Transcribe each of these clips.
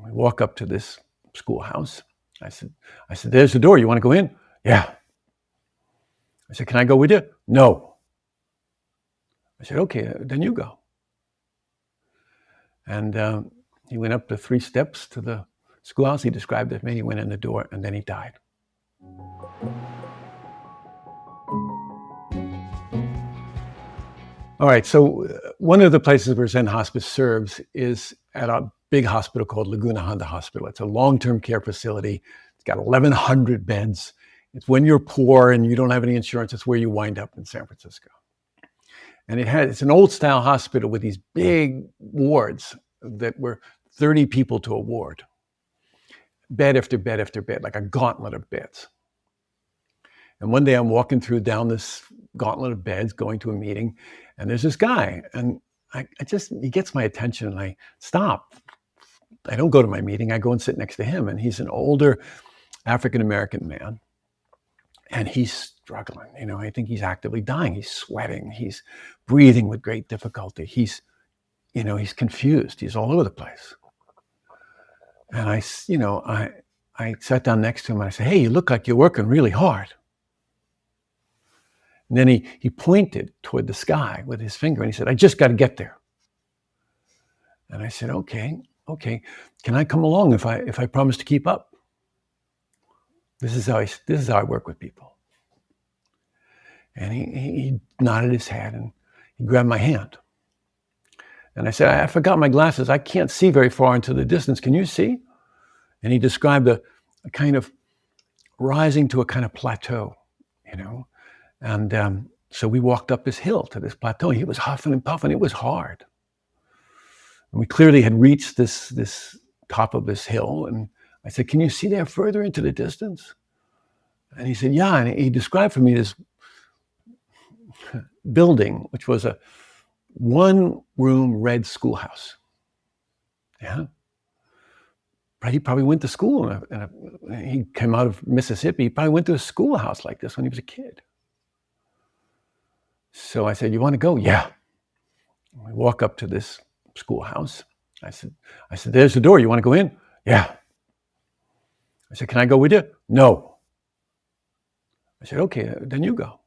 We walk up to this schoolhouse. I said, there's the door. You want to go in? Yeah. I said, can I go with you? No. I said, okay, then you go. And he went up the 3 steps to the schoolhouse. He described it to me. He went in the door, and then he died. All right, so one of the places where Zen Hospice serves is at a big hospital called Laguna Honda Hospital. It's a long-term care facility. It's got 1,100 beds. It's when you're poor and you don't have any insurance, it's where you wind up in San Francisco. And it's an old-style hospital with these big wards that were 30 people to a ward. Bed after bed after bed, like a gauntlet of beds. And one day I'm walking down this gauntlet of beds, going to a meeting, and there's this guy, and he gets my attention, and I stop. I don't go to my meeting, I go and sit next to him, and he's an older African-American man, and he's struggling. I think he's actively dying. He's sweating, he's breathing with great difficulty. He's confused, he's all over the place. And I sat down next to him and I said, hey, you look like you're working really hard. And then he pointed toward the sky with his finger and he said, I just got to get there. And I said, okay. Can I come along if I promise to keep up? This is how I work with people. And he nodded his head and he grabbed my hand. And I said, I forgot my glasses. I can't see very far into the distance. Can you see? And he described a kind of rising to a kind of plateau, And so we walked up this hill to this plateau. He was huffing and puffing. It was hard. And we clearly had reached this top of this hill. And I said, can you see there further into the distance? And he said, yeah. And he described for me this building, which was a 1-room red schoolhouse. Yeah. He probably went to school, and he came out of Mississippi. He probably went to a schoolhouse like this when he was a kid. So I said, you want to go? Yeah. We walk up to this schoolhouse. I said, there's the door. You want to go in? Yeah. I said, can I go with you? No. I said, okay, then you go.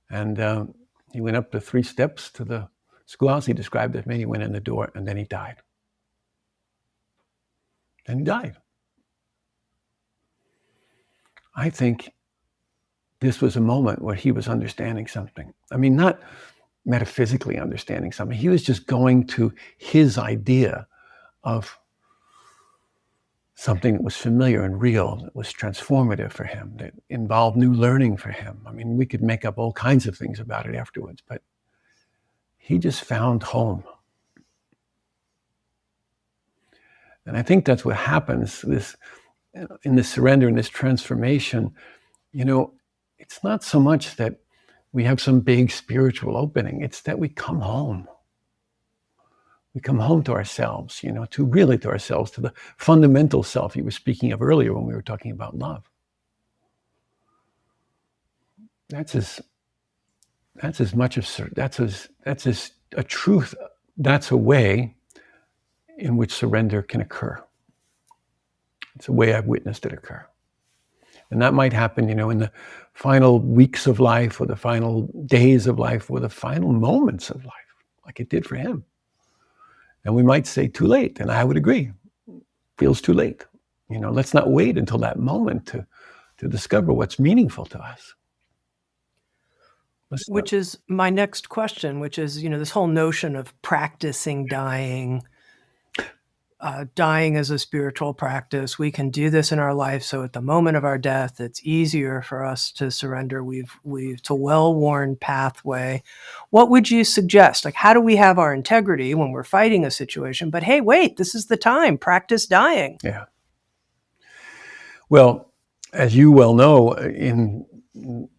And he went up the 3 steps to the schoolhouse. He described it to me. He went in the door, and then he died. And he died. I think this was a moment where he was understanding something. I mean, not metaphysically understanding something. He was just going to his idea of something that was familiar and real, that was transformative for him, that involved new learning for him. I mean, we could make up all kinds of things about it afterwards, but he just found home. And I think that's what happens in this surrender, in this transformation. It's not so much that we have some big spiritual opening. It's that we come home. We come home to ourselves, to ourselves, to the fundamental self you were speaking of earlier when we were talking about love. That's a truth. That's a way in which surrender can occur. It's a way I've witnessed it occur. And that might happen, in the final weeks of life, or the final days of life, or the final moments of life, like it did for him. And we might say too late, and I would agree. Feels too late. Let's not wait until that moment to discover what's meaningful to us. Which is my next question, which is, this whole notion of practicing dying. Dying is a spiritual practice. We can do this in our life. So at the moment of our death, it's easier for us to surrender. It's a well-worn pathway. What would you suggest? Like, how do we have our integrity when we're fighting a situation? But hey, wait, this is the time. Practice dying. Yeah. Well, as you well know, in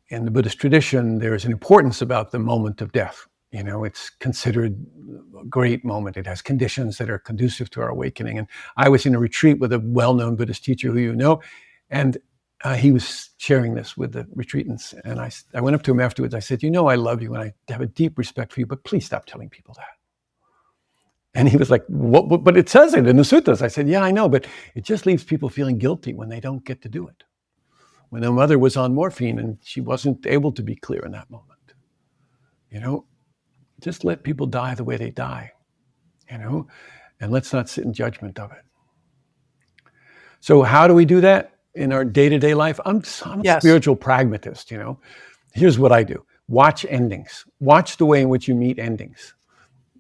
the Buddhist tradition, there is an importance about the moment of death. It's considered a great moment. It has conditions that are conducive to our awakening. And I was in a retreat with a well-known Buddhist teacher who you know, and he was sharing this with the retreatants. And I went up to him afterwards. I said, I love you and I have a deep respect for you, but please stop telling people that. And he was like, what, but it says it in the suttas. I said, yeah, I know, but it just leaves people feeling guilty when they don't get to do it. When their mother was on morphine and she wasn't able to be clear in that moment. Just let people die the way they die, and let's not sit in judgment of it. So how do we do that in our day-to-day life? I'm a Yes. spiritual pragmatist, Here's what I do. Watch endings. Watch the way in which you meet endings.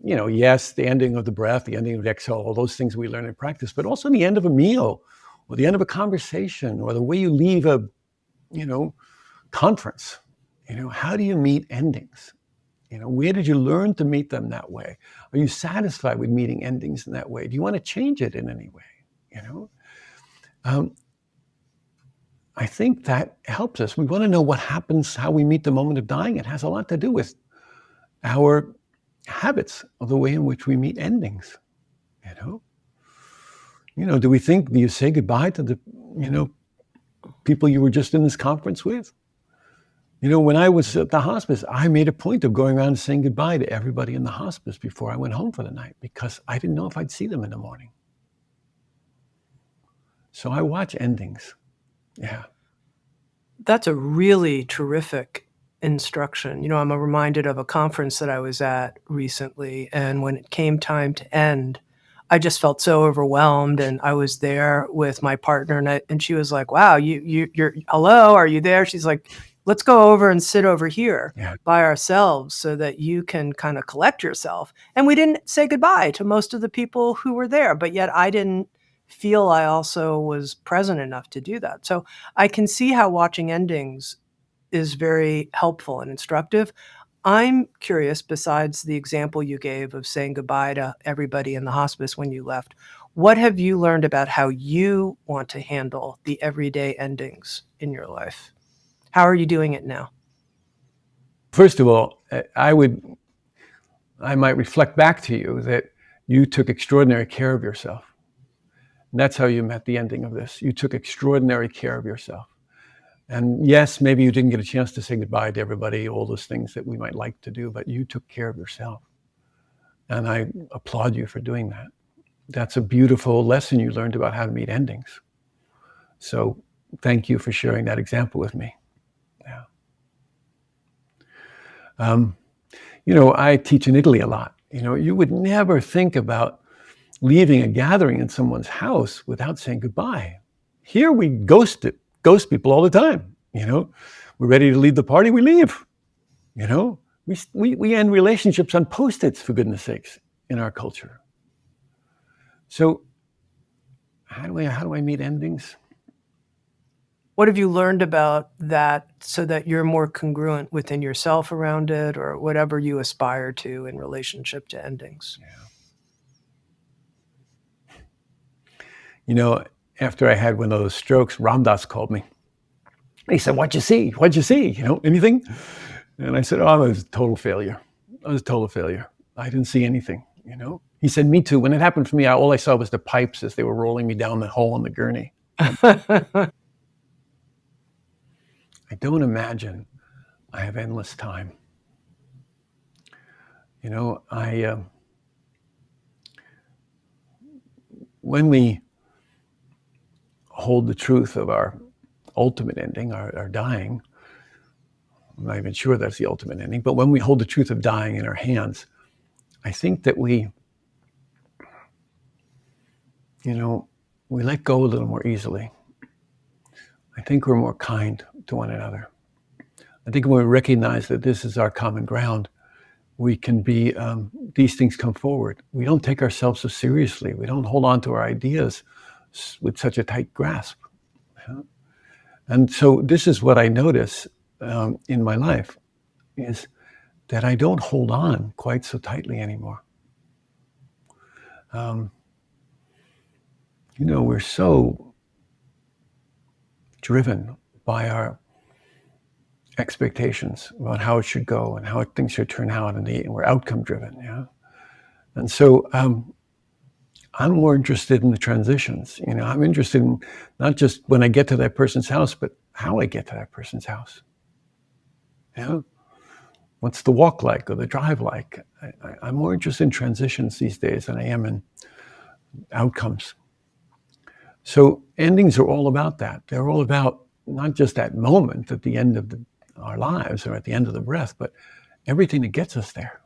Yes, the ending of the breath, the ending of the exhale, all those things we learn in practice, but also the end of a meal or the end of a conversation or the way you leave a, conference. How do you meet endings? Where did you learn to meet them that way? Are you satisfied with meeting endings in that way? Do you want to change it in any way? I think that helps us. We want to know what happens, how we meet the moment of dying. It has a lot to do with our habits of the way in which we meet endings. Do you say goodbye to the, people you were just in this conference with? When I was at the hospice, I made a point of going around and saying goodbye to everybody in the hospice before I went home for the night because I didn't know if I'd see them in the morning. So I watch endings. Yeah. That's a really terrific instruction. I'm reminded of a conference that I was at recently, and when it came time to end, I just felt so overwhelmed, and I was there with my partner, and she was like, "Wow, you're hello, are you there?" She's like, "Let's go over and sit over here by ourselves so that you can kind of collect yourself." And we didn't say goodbye to most of the people who were there, but yet I didn't feel I also was present enough to do that. So I can see how watching endings is very helpful and instructive. I'm curious, besides the example you gave of saying goodbye to everybody in the hospice when you left, what have you learned about how you want to handle the everyday endings in your life? How are you doing it now? First of all, I might reflect back to you that you took extraordinary care of yourself. And that's how you met the ending of this. You took extraordinary care of yourself. And yes, maybe you didn't get a chance to say goodbye to everybody, all those things that we might like to do, but you took care of yourself. And I applaud you for doing that. That's a beautiful lesson you learned about how to meet endings. So thank you for sharing that example with me. Yeah. I teach in Italy a lot. You would never think about leaving a gathering in someone's house without saying goodbye. Here we ghost people all the time. We're ready to leave the party, we leave. We end relationships on Post-its, for goodness sakes, in our culture. So how do I meet endings? What have you learned about that so that you're more congruent within yourself around it, or whatever you aspire to in relationship to endings? After I had one of those strokes, Ram Dass called me. He said, "What'd you see? What'd you see? Anything?" And I said, "Oh, I was a total failure. I didn't see anything, He said, "Me too. When it happened for me, all I saw was the pipes as they were rolling me down the hole in the gurney." I don't imagine I have endless time. When we hold the truth of our ultimate ending, our dying, I'm not even sure that's the ultimate ending, but when we hold the truth of dying in our hands, I think that we let go a little more easily. I think we're more kind to one another. I think when we recognize that this is our common ground, we can be, these things come forward. We don't take ourselves so seriously. We don't hold on to our ideas with such a tight grasp. And so this is what I notice in my life, is that I don't hold on quite so tightly anymore. We're so driven by our expectations about how it should go and how things should turn out, and we're outcome driven. Yeah. And so I'm more interested in the transitions. I'm interested in not just when I get to that person's house, but how I get to that person's house. When What's the walk like or the drive like? I'm more interested in transitions these days than I am in outcomes. So endings are all about that. They're all about not just that moment at the end of our lives or at the end of the breath, but everything that gets us there.